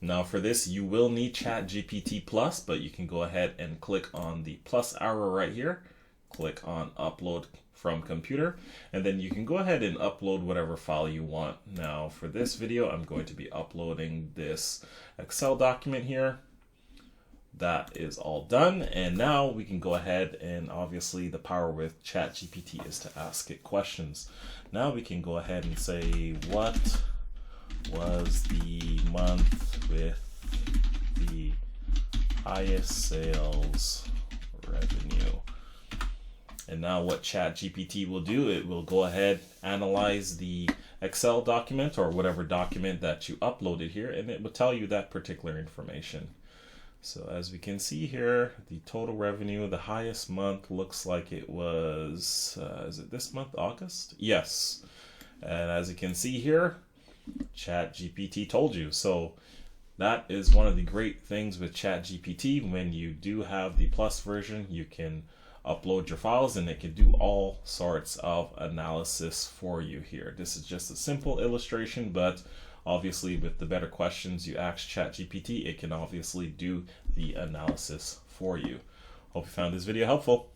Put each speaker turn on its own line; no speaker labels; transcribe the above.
Now for this, you will need ChatGPT Plus, but you can go ahead and click on the plus arrow right here. Click on upload from computer, and then you can go ahead and upload whatever file you want. Now for this video, I'm going to be uploading this Excel document here. That is all done, and now we can go ahead, and obviously the power with ChatGPT is to ask it questions. Now we can go ahead and say, what was the month with the highest sales revenue? And now what ChatGPT will do, it will go ahead, analyze the Excel document or whatever document that you uploaded here, and it will tell you that particular information. So as we can see here, the total revenue, the highest month looks like it was, is it this month, August? Yes. And as you can see here, ChatGPT told you. So that is one of the great things with ChatGPT. When you do have the Plus version, you can upload your files and it can do all sorts of analysis for you here. This is just a simple illustration, but obviously with the better questions you ask ChatGPT, it can obviously do the analysis for you. Hope you found this video helpful.